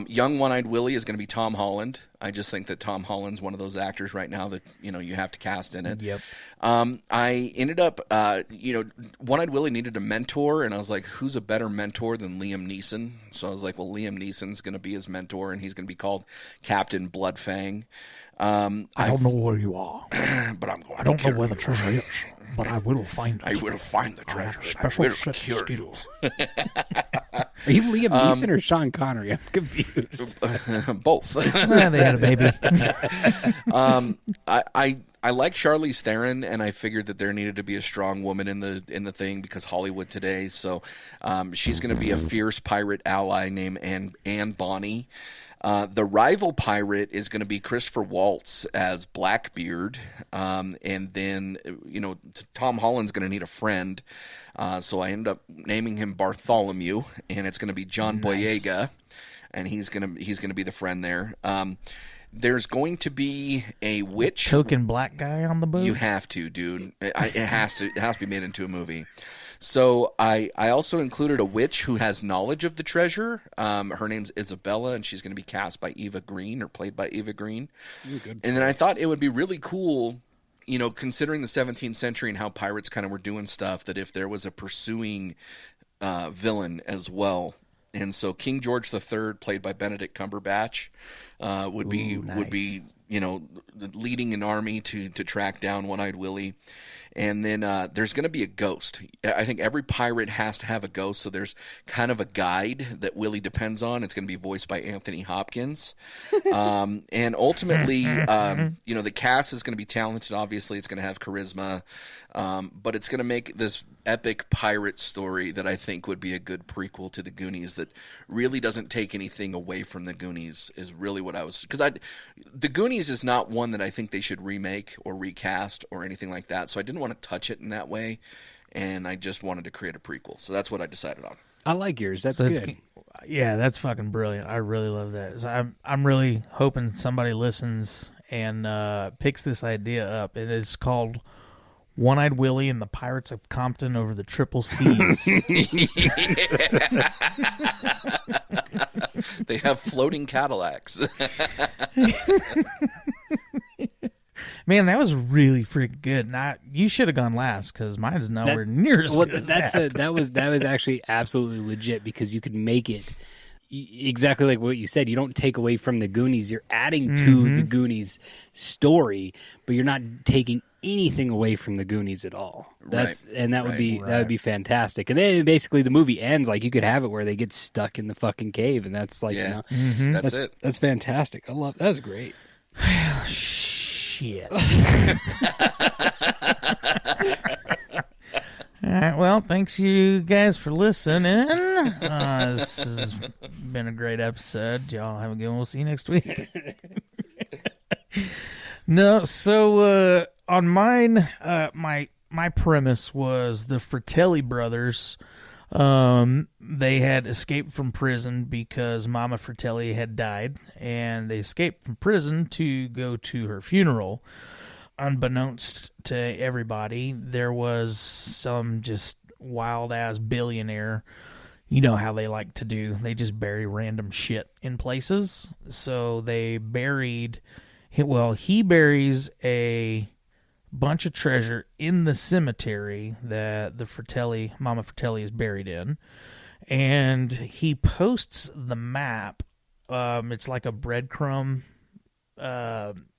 young One-Eyed Willie is going to be Tom Holland. I just think that Tom Holland's one of those actors right now that, you have to cast in it. Yep. I ended up, One-Eyed Willie needed a mentor, and I was like, who's a better mentor than Liam Neeson? So I was like, well, Liam Neeson's going to be his mentor, and he's going to be called Captain Bloodfang. I don't know where you are, but I'm going I don't know where the treasure is, but I will find it. I will find the treasure. Special set of skills. Are you Liam Neeson or Sean Connery? I'm confused. Both. Well, they had a baby. I like Charlize Theron, and I figured that there needed to be a strong woman in the thing because Hollywood today. So she's going to be a fierce pirate ally named Anne Bonny. The rival pirate is going to be Christopher Waltz as Blackbeard, and then Tom Holland's going to need a friend, so I ended up naming him Bartholomew, and it's going to be John Boyega, and he's going to be the friend there. There's going to be a witch, Token black guy on the boat. You have to, dude. It has to be made into a movie. So I also included a witch who has knowledge of the treasure. Her name's Isabella, and she's going to be cast by Eva Green, or played by Eva Green. And then I thought it would be really cool, considering the 17th century and how pirates kind of were doing stuff, that if there was a pursuing villain as well. And so King George III, played by Benedict Cumberbatch, would be leading an army to track down One-Eyed Willie. And then there's going to be a ghost. I think every pirate has to have a ghost, so there's kind of a guide that Willie depends on. It's going to be voiced by Anthony Hopkins. And ultimately, the cast is going to be talented. Obviously, it's going to have charisma. But it's going to make this epic pirate story that I think would be a good prequel to the Goonies that really doesn't take anything away from the Goonies, is really what I was... Because the Goonies is not one that I think they should remake or recast or anything like that, so I didn't want to touch it in that way, and I just wanted to create a prequel. So that's what I decided on. I like yours. That's good. Yeah, that's fucking brilliant. I really love that. So I'm really hoping somebody listens and picks this idea up. It is called One-Eyed Willie and the Pirates of Compton over the Triple C's. They have floating Cadillacs. Man, that was really freaking good. You should have gone last because mine's nowhere near as good as that. That was actually absolutely legit, because you could make it exactly like what you said. You don't take away from the Goonies. You're adding to the Goonies story, but you're not taking anything away from the Goonies at all. That would be fantastic. And then basically the movie ends like you could have it where they get stuck in the fucking cave, and that's like that's it. That's fantastic. I love that. Was great. Shit. All right, well, thanks you guys for listening. This has been a great episode. Y'all have a good one. We'll see you next week. No, so on mine, my premise was the Fratelli brothers. They had escaped from prison because Mama Fratelli had died, and they escaped from prison to go to her funeral. Unbeknownst to everybody, there was some just wild-ass billionaire. You know how they like to do. They just bury random shit in places. So they buried... he buries a bunch of treasure in the cemetery that the Mama Fratelli is buried in. And he posts the map. It's like a breadcrumb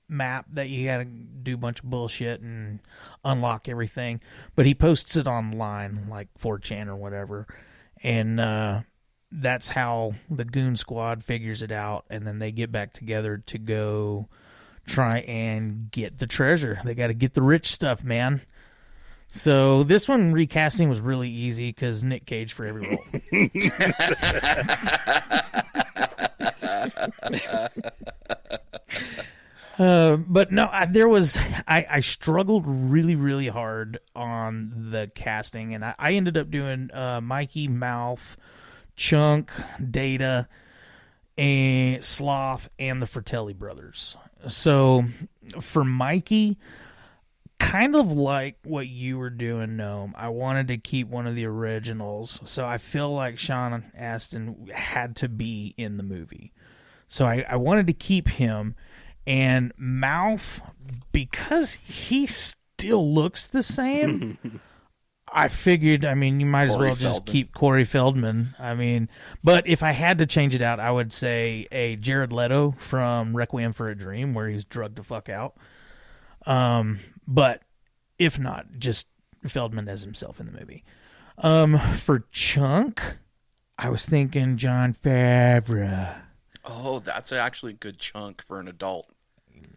map that you gotta do a bunch of bullshit and unlock everything. But he posts it online, like 4chan or whatever. And that's how the Goon Squad figures it out. And then they get back together to go try and get the treasure. They got to get the rich stuff, man. So this one recasting was really easy because Nick Cage for every role. But no, I struggled really, really hard on the casting, and I ended up doing Mikey, Mouth, Chunk, Data, and Sloth, and the Fratelli brothers. So for Mikey, kind of like what you were doing, Gnome, I wanted to keep one of the originals, so I feel like Sean Astin had to be in the movie. So I wanted to keep him. And Mouth, because he still looks the same, I figured, I mean, you might as well just keep Corey Feldman. I mean, but if I had to change it out, I would say a Jared Leto from Requiem for a Dream, where he's drugged the fuck out. But if not, just Feldman as himself in the movie. For Chunk, I was thinking Jon Favreau. Oh, that's actually a good chunk for an adult.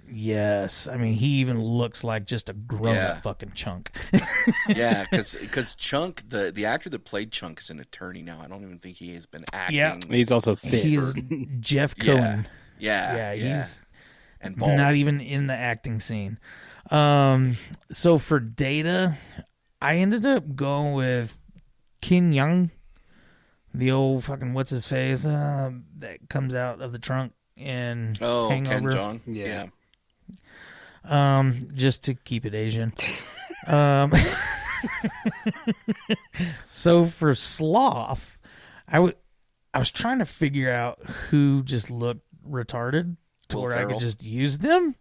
Yes. I mean, he even looks like just a grown-up fucking Chunk. Yeah, because Chunk, the actor that played Chunk is an attorney now. I don't even think he has been acting. Yeah, he's also fit. He's Jeff Cohen. Yeah. He's and bald. not even in the acting scene. So for Data, I ended up going with Ken Jeong. The old fucking what's-his-face that comes out of the trunk in Hangover. Ken Jeong. Yeah. Just to keep it Asian. So for Sloth, I was trying to figure out who just looked retarded to where I could just use them.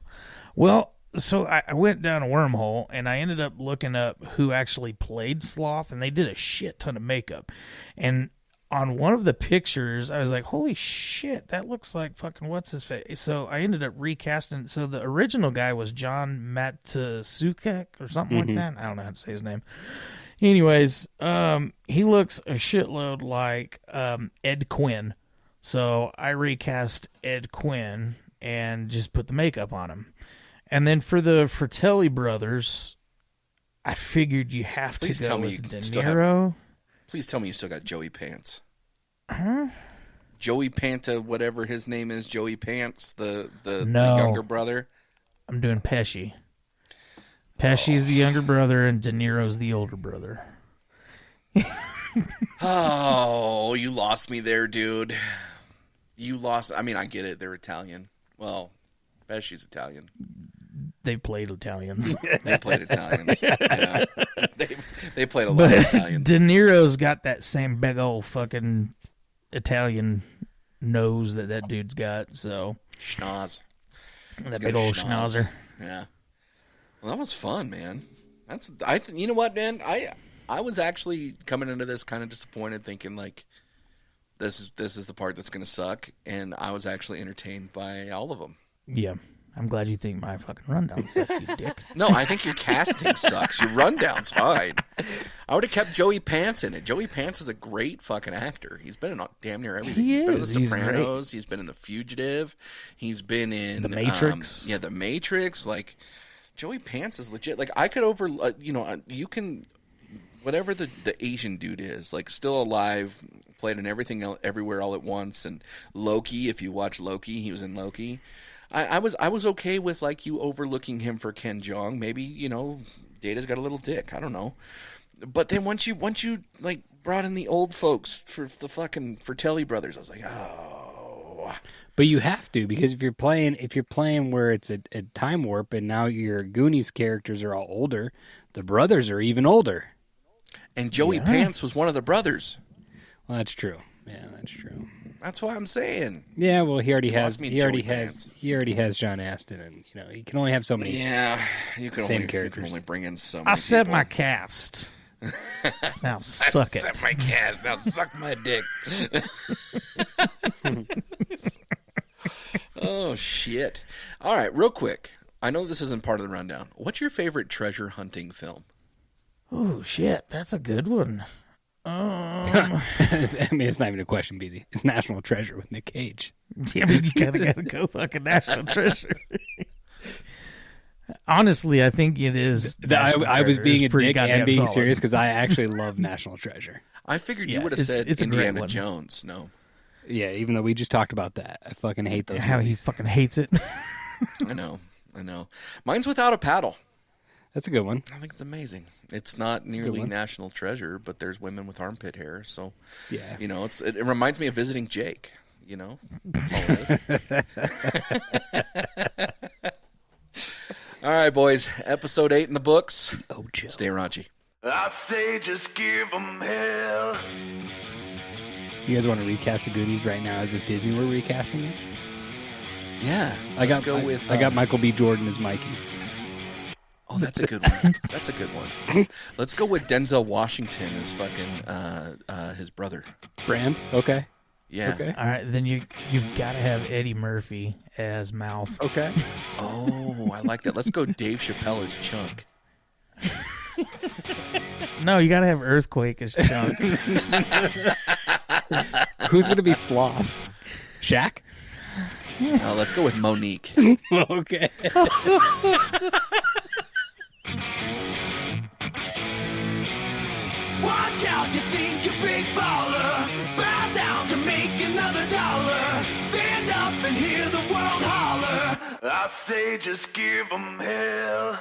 Well, so I went down a wormhole, and I ended up looking up who actually played Sloth, and they did a shit ton of makeup. And on one of the pictures, I was like, holy shit, that looks like fucking what's-his-face. So I ended up recasting. So the original guy was John Matusukek or something like that. I don't know how to say his name. Anyways, he looks a shitload like Ed Quinn. So I recast Ed Quinn and just put the makeup on him. And then for the Fratelli brothers, I figured you have to go with De Niro. Please tell me you still got Joey Pants. Huh? Joey Panta, whatever his name is, Joey Pants, the younger brother. I'm doing Pesci. Pesci's the younger brother, and De Niro's the older brother. Oh, you lost me there, dude. You lost. I mean, I get it. They're Italian. Well, Pesci's Italian. They played Italians. They played Italians. Yeah. They played a lot of Italians. De Niro's got that same big old fucking Italian nose that dude's got. So schnoz. That big old schnauzer. Yeah. Well, that was fun, man. You know what, man? I was actually coming into this kind of disappointed, thinking like this is the part that's going to suck, and I was actually entertained by all of them. Yeah. I'm glad you think my fucking rundown sucks, you dick. No, I think your casting sucks. Your rundown's fine. I would have kept Joey Pants in it. Joey Pants is a great fucking actor. He's been in damn near everything. He's been in The Sopranos. He's been in The Fugitive. He's been in The Matrix. The Matrix. Like, Joey Pants is legit. Like, I could you can, whatever the Asian dude is, like, still alive, played in everything everywhere all at once, and Loki. If you watch Loki, he was in Loki. I was okay with like you overlooking him for Ken Jeong. Maybe, Data's got a little dick. I don't know. But then once you like brought in the old folks for the fucking Fratelli brothers, I was like, oh. But you have to, because if you're playing where it's a time warp and now your Goonies characters are all older, the brothers are even older. And Joey Pants was one of the brothers. Well, that's true. Yeah, that's true. That's what I'm saying. Yeah, well, he already has John Astin, and he can only have so many. Yeah, you can characters. only bring in so many. I set my cast. Now suck it. I set my cast. Now suck my dick. Oh shit! All right, real quick. I know this isn't part of the rundown. What's your favorite treasure hunting film? Oh shit, that's a good one. I mean, it's not even a question, Beezy. It's National Treasure with Nick Cage. Yeah, but you gotta go fucking National Treasure. Honestly, I think it is. I was being a dick and being solid. serious because I actually love National Treasure. I figured you would have said it's Indiana Jones. No. Yeah, even though we just talked about that. I fucking hate those How movies. he fucking hates it. I know. Mine's Without a Paddle. That's a good one. I think it's amazing. It's not nearly National Treasure, but there's women with armpit hair. So, yeah, it reminds me of visiting Jake, All right, boys. Episode 8 in the books. Oh, Joe. Stay raunchy. I say just give them hell. You guys want to recast the Goonies right now as if Disney were recasting it? Yeah. I got Michael B. Jordan as Mikey. Oh, that's a good one. That's a good one. Let's go with Denzel Washington as fucking his brother. Brand? Okay. Yeah. Okay. All right, then you've got to have Eddie Murphy as Mouth. Okay. Oh, I like that. Let's go Dave Chappelle as Chunk. No, you got to have Earthquake as Chunk. Who's going to be Sloth? Shaq? No, let's go with Monique. Okay. Watch out, you think you're big baller. Bow down to make another dollar. Stand up and hear the world holler. I say just give them hell.